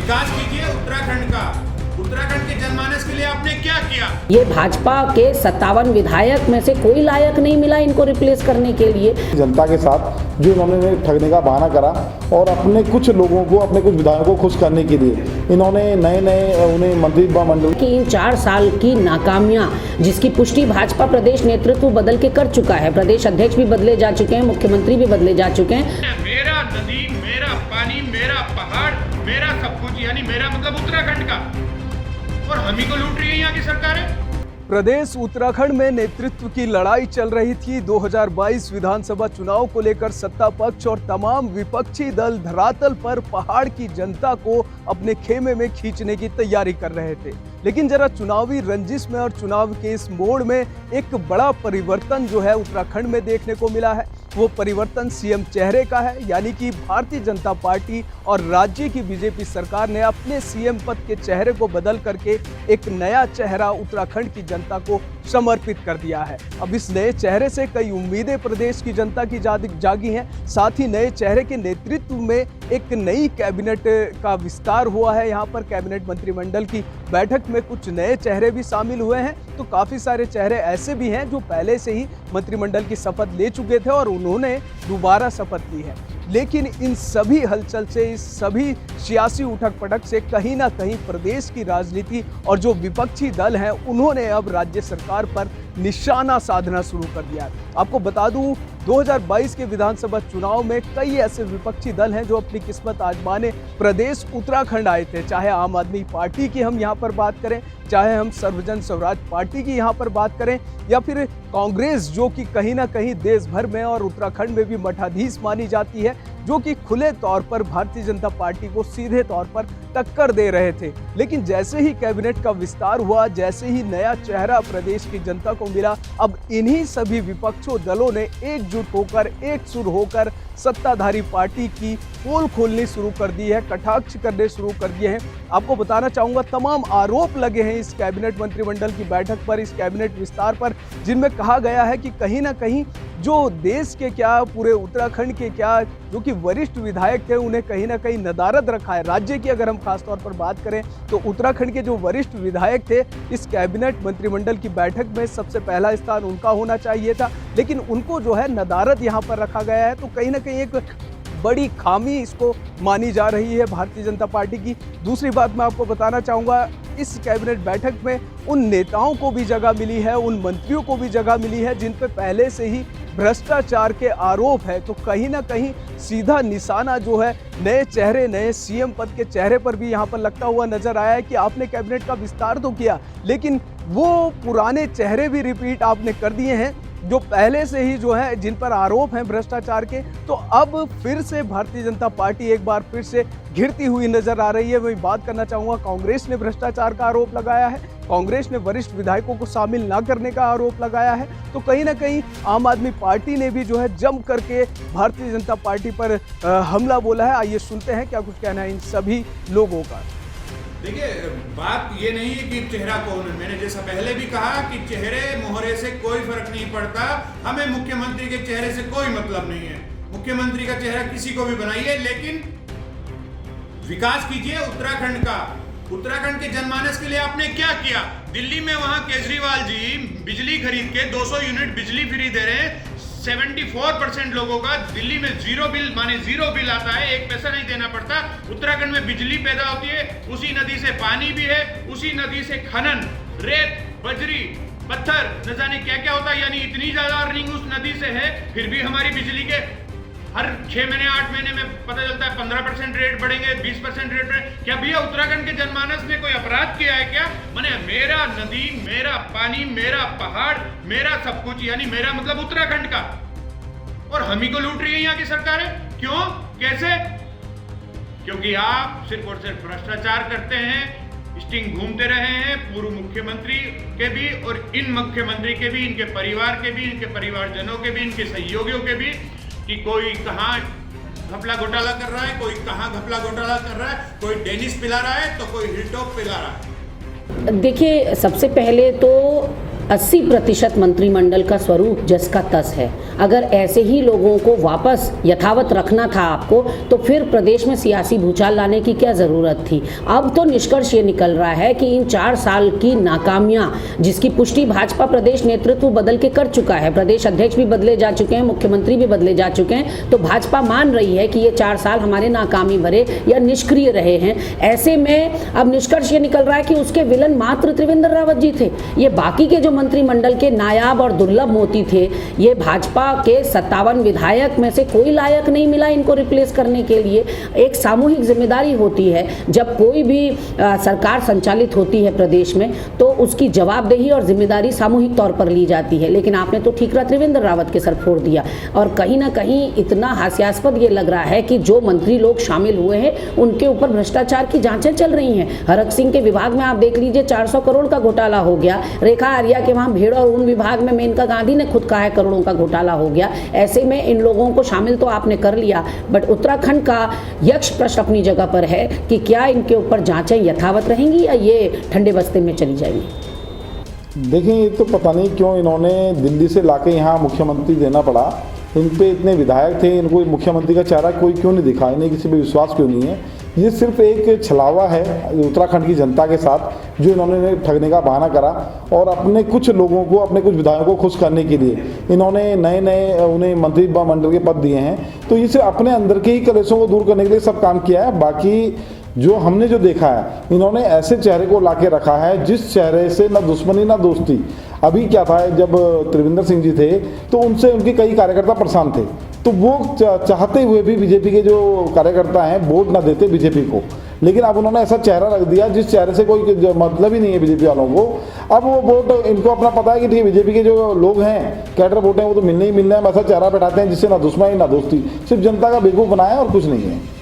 विकास कीजिए उत्तराखंड का। उत्तराखंड के जनमानस के लिए आपने क्या किया? ये भाजपा के 57 विधायक में से कोई लायक नहीं मिला इनको रिप्लेस करने के लिए। जनता के साथ जो इन्होंने ठगने का बहाना करा और अपने कुछ लोगों को, अपने कुछ विधायकों को खुश करने के लिए इन्होंने नए उन्हें मंत्रिमंडल कि इन 4 साल की नाकामियां जिसकी पुष्टि भाजपा प्रदेश नेतृत्व बदल के कर चुका है। प्रदेश अध्यक्ष भी बदले जा चुके हैं, मुख्यमंत्री भी बदले जा चुके हैं। मेरा नदी, मेरा पानी, मेरा पहाड़, मेरा सब कुछ, यानी मेरा मतलब उत्तराखंड का, और हम ही को लूट रही है यहाँ की सरकारें। प्रदेश उत्तराखंड में नेतृत्व की लड़ाई चल रही थी। 2022 विधानसभा चुनाव को लेकर सत्ता पक्ष और तमाम विपक्षी दल धरातल पर पहाड़ की जनता को अपने खेमे में खींचने की तैयारी कर रहे थे। लेकिन जरा चुनावी रंजिश में और चुनाव के इस मोड़ में एक बड़ा परिवर्तन जो है उत्तराखंड में देखने को मिला है। वो परिवर्तन सीएम चेहरे का है, यानी कि भारतीय जनता पार्टी और राज्य की बीजेपी सरकार ने अपने सीएम पद के चेहरे को बदल करके एक नया चेहरा उत्तराखंड की जनता को समर्पित कर दिया है। अब इस नए चेहरे से कई उम्मीदें प्रदेश की जनता की जागी हैं। साथ ही नए चेहरे के नेतृत्व में एक नई कैबिनेट का विस्तार हुआ है। यहाँ पर कैबिनेट मंत्रिमंडल की बैठक में कुछ नए चेहरे भी शामिल हुए हैं, तो काफ़ी सारे चेहरे ऐसे भी हैं जो पहले से ही मंत्रिमंडल की शपथ ले चुके थे और उन्होंने दोबारा शपथ ली है। लेकिन इन सभी हलचल से, इस सभी सियासी उठक पटक से कहीं ना कहीं प्रदेश की राजनीति और जो विपक्षी दल हैं उन्होंने अब राज्य सरकार पर निशाना साधना शुरू कर दिया है। आपको बता दूं 2022 के विधानसभा चुनाव में कई ऐसे विपक्षी दल हैं जो अपनी किस्मत आजमाने प्रदेश उत्तराखंड आए थे। चाहे आम आदमी पार्टी की हम यहाँ पर बात करें, चाहे हम सर्वजन स्वराज पार्टी की यहाँ पर बात करें, या फिर कांग्रेस जो कि कहीं ना कहीं देश भर में और उत्तराखंड में भी मठाधीश मानी जाती है, जो कि खुले तौर पर भारतीय जनता पार्टी को सीधे तौर पर टक्कर दे रहे थे। लेकिन जैसे ही कैबिनेट का विस्तार हुआ, जैसे ही नया चेहरा प्रदेश की जनता को मिला, अब इन्हीं सभी विपक्षों दलों ने एकजुट होकर, एक सुर होकर सत्ताधारी पार्टी की पोल खोलनी शुरू कर दी है, कटाक्ष करने शुरू कर दिए हैं। आपको बताना चाहूँगा तमाम आरोप लगे हैं इस कैबिनेट मंत्रिमंडल की बैठक पर, इस कैबिनेट विस्तार पर, जिनमें कहा गया है कि कहीं ना कहीं जो देश के क्या, पूरे उत्तराखंड के क्या, जो कि वरिष्ठ विधायक थे, उन्हें कहीं ना कहीं नदारद रखा है। राज्य की अगर हम खासतौर पर बात करें तो उत्तराखंड के जो वरिष्ठ विधायक थे, इस कैबिनेट मंत्रिमंडल की बैठक में सबसे पहला स्थान उनका होना चाहिए था, लेकिन उनको जो है नदारद यहाँ पर रखा गया है। तो कहीं ना कहीं एक बड़ी खामी इसको मानी जा रही है भारतीय जनता पार्टी की। दूसरी बात मैं आपको बताना चाहूँगा, इस कैबिनेट बैठक में उन नेताओं को भी जगह मिली है, उन मंत्रियों को भी जगह मिली है जिन पे पहले से ही भ्रष्टाचार के आरोप है। तो कहीं ना कहीं सीधा निशाना जो है नए चेहरे, नए सीएम पद के चेहरे पर भी यहाँ पर लगता हुआ नजर आया है कि आपने कैबिनेट का विस्तार तो किया, लेकिन वो पुराने चेहरे भी रिपीट आपने कर दिए हैं जो पहले से ही जो है, जिन पर आरोप हैं भ्रष्टाचार के। तो अब फिर से भारतीय जनता पार्टी एक बार फिर से घिरती हुई नजर आ रही है। मैं बात करना चाहूँगा, कांग्रेस ने भ्रष्टाचार का आरोप लगाया है, कांग्रेस ने वरिष्ठ विधायकों को शामिल ना करने का आरोप लगाया है। तो कहीं ना कहीं आम आदमी पार्टी ने भी जो है जम करके भारतीय जनता पार्टी पर हमला बोला है। आइए सुनते हैं क्या कुछ कहना है इन सभी लोगों का। देखिए, बात ये नहीं है कि चेहरा कौन है। मैंने जैसा पहले भी कहा कि चेहरे मोहरे से कोई फर्क नहीं पड़ता। हमें मुख्यमंत्री के चेहरे से कोई मतलब नहीं है। मुख्यमंत्री का चेहरा किसी को भी बनाइए, लेकिन विकास कीजिए उत्तराखंड का। उत्तराखंड के जनमानस के लिए आपने क्या किया? दिल्ली में वहां केजरीवाल जी बिजली खरीद के 200 यूनिट बिजली फ्री दे रहे हैं। 74% लोगों का दिल्ली में जीरो बिल, माने जीरो बिल आता है, एक पैसा नहीं देना पड़ता। उत्तराखंड में बिजली पैदा होती है, उसी नदी से पानी भी है, उसी नदी से खनन, रेत, बजरी, पत्थर, न जाने क्या क्या होता है। यानी इतनी ज्यादा अर्निंग उस नदी से है, फिर भी हमारी बिजली के हर 6 महीने 8 महीने में पता चलता है 15% रेट बढ़ेंगे, 20% रेट बढ़ेंगे। क्या भैया उत्तराखंड के जनमानस ने कोई अपराध किया है क्या? माने मेरा नदी, मेरा पानी, मेरा पहाड़, मेरा सब कुछ, यानी मेरा मतलब उत्तराखंड का, और हम ही को लूट रही है यहाँ की सरकारें। क्यों, कैसे? क्योंकि आप सिर्फ और सिर्फ भ्रष्टाचार करते हैं, स्टिंग घूमते रहे हैं, पूर्व मुख्यमंत्री के भी और इन मुख्यमंत्री के भी, इनके परिवार के भी, इनके परिवारजनों के भी, इनके सहयोगियों के भी, कि कोई कहाँ घपला घोटाला कर रहा है, कोई कहाँ घपला घोटाला कर रहा है, कोई डेनिस पिला रहा है तो कोई हिलटॉप पिला रहा है। देखिए, सबसे पहले तो 80% मंत्रिमंडल का स्वरूप जस का तस है। अगर ऐसे ही लोगों को वापस यथावत रखना था आपको, तो फिर प्रदेश में सियासी भूचाल लाने की क्या ज़रूरत थी। अब तो निष्कर्ष ये निकल रहा है कि इन 4 साल की नाकामियां, जिसकी पुष्टि भाजपा प्रदेश नेतृत्व बदल के कर चुका है, प्रदेश अध्यक्ष भी बदले जा चुके हैं, मुख्यमंत्री भी बदले जा चुके हैं, तो भाजपा मान रही है कि ये 4 साल हमारे नाकामी भरे या निष्क्रिय रहे हैं। ऐसे में अब निष्कर्ष ये निकल रहा है कि उसके विलन मात्र त्रिवेंद्र रावत जी थे। ये बाकी के जो मंत्रिमंडल के नायाब और दुर्लभ मोती थे, ये भाजपा के 57 विधायक में से कोई लायक नहीं मिला इनको रिप्लेस करने के लिए। एक सामूहिक जिम्मेदारी होती है, जब कोई भी सरकार संचालित होती है प्रदेश में, तो उसकी जवाबदेही और जिम्मेदारी सामूहिक तौर पर ली जाती है। लेकिन आपने तो ठीकरा त्रिवेंद्र रावत के सर फोड़ दिया। और कहीं ना कहीं इतना हास्यास्पद ये लग रहा है कि जो मंत्री लोग शामिल हुए हैं उनके ऊपर भ्रष्टाचार की जांचें चल रही हैं। हरक सिंह के विभाग में आप देख लीजिए 400 करोड़ का घोटाला हो गया। रेखा आर्या के वहाँ भेड़ और ऊन विभाग में मेनका गांधी ने खुद कहा है करोड़ों का घोटाला हो गया। ऐसे में इन लोगों को शामिल तो आपने कर लिया, बट उत्तराखंड का यक्ष प्रश्न अपनी जगह पर है कि क्या इनके ऊपर जांचें यथावत रहेंगी या ये ठंडे बस्ते में चली जाएंगी। देखिए, ये तो पता नहीं क्यों इन्होंने दिल्ली से लाके यहाँ मुख्यमंत्री देना पड़ा। इन पे इतने विधायक थे, इनको मुख्यमंत्री का चेहरा कोई क्यों नहीं दिखा, इन्हें किसी पे विश्वास क्यों नहीं है। ये सिर्फ एक छलावा है उत्तराखंड की जनता के साथ, जो इन्होंने ठगने का बहाना करा और अपने कुछ लोगों को, अपने कुछ विधायकों को खुश करने के लिए इन्होंने नए उन्हें मंत्रिमंडल के पद दिए हैं। तो ये सिर्फ अपने अंदर के ही कलेशों को दूर करने के लिए सब काम किया है। बाकी जो हमने जो देखा है, इन्होंने ऐसे चेहरे को लाके रखा है जिस चेहरे से ना दुश्मनी ना दोस्ती। अभी क्या था, जब त्रिवेंद्र सिंह जी थे तो उनसे उनके कई कार्यकर्ता परेशान थे, तो वो चाहते हुए भी बीजेपी के जो कार्यकर्ता हैं वोट ना देते बीजेपी को। लेकिन अब उन्होंने ऐसा चेहरा रख दिया जिस चेहरे से कोई मतलब ही नहीं है बीजेपी वालों को। अब वो वोट इनको अपना पता है कि ठीक है, बीजेपी के जो लोग हैं, कैडर वोट हैं, वो तो मिलने ही मिलने हैं। ऐसा चेहरा बैठाते हैं जिससे ना दुश्मनी ना दोस्ती, सिर्फ जनता का बेवकूफ़ बनाया और कुछ नहीं है।